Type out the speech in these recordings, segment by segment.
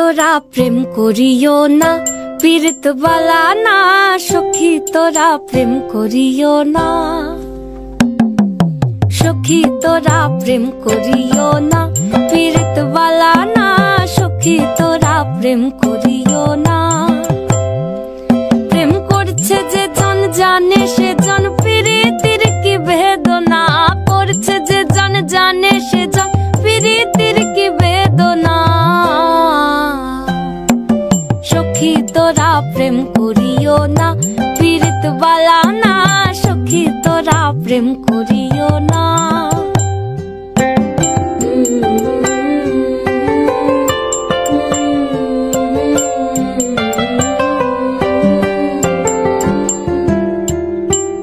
তোরা প্রেম করিও না, পীড়িত বালা না। সখী তোরা প্রেম করিও না, সখী তোরা প্রেম করিও না, পীড়িত বালা না। সখী তোরা প্রেম করিও না। প্রেম করছে যে জন জানে সে জন পীড়িতির কি বেদনা। করছে যে জন জানে সে জন পীড়িতির কি বেদনা। সখী তোরা প্রেম করিও না, পীড়িত বালা না। সখী তোরা প্রেম করিও না।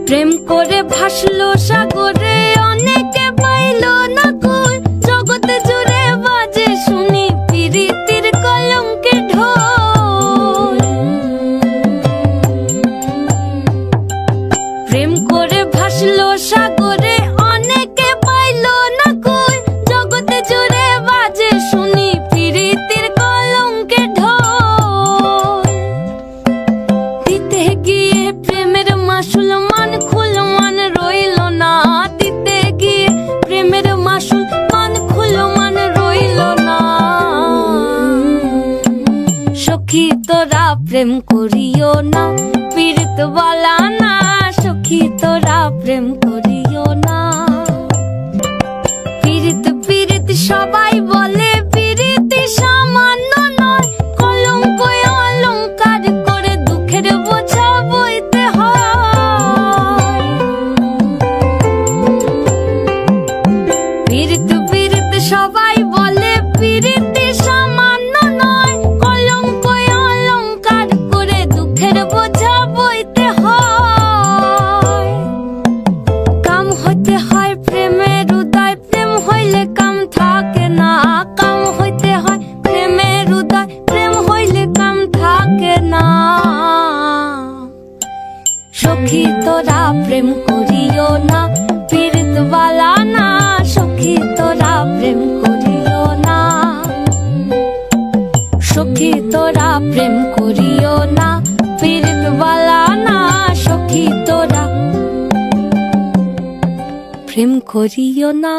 প্রেম করে ভাসলো সাগরে, অনেকে পাইলো না কই। জগতে জুড়ে বাজে শুনি পীড়িতির কলঙ্কের ঢোল। প্রেম করে ভাসলো সাগরে, অনেকে পাইলো না কই। জগতে জুড়ে বাজে শুনি পীড়িতির কলঙ্কের ঢোল। দিতে গিয়ে প্রেমের মাসুল মান খুল মান রইল না। দিতে গিয়ে প্রেমের মাসুল মান খুল মান রইল না। সখী তোরা প্রেম করিও না, পীড়িত বালা না। সখী তোরা প্রেম করিও না। পীড়িত পীড়িত সবাই বলে, পীড়িতি সামান্য নয়। কলঙ্ক অলঙ্কার করে দুঃখের বোঝা বইতে হয়। পীড়িত পীড়িত সবাই বলে, পীড়িতি সামান্য নয়। কলঙ্ক অলঙ্কার করে দুঃখের বোঝা বইতে হয়। কাম হইতে হয় প্রেমের উদয়, প্রেম হইলে কাম থাকে না। কাম হইতে হয় প্রেমের উদয়, প্রেম হইলে কাম থাকে না। সখী তোরা প্রেম করিও না, পীড়িত বালা না। সখী তোরা প্রেম করিও না, সখী তোরা প্রেম করিও না, পীড়িত বালা না। সখী তোরা প্রেম করিও না।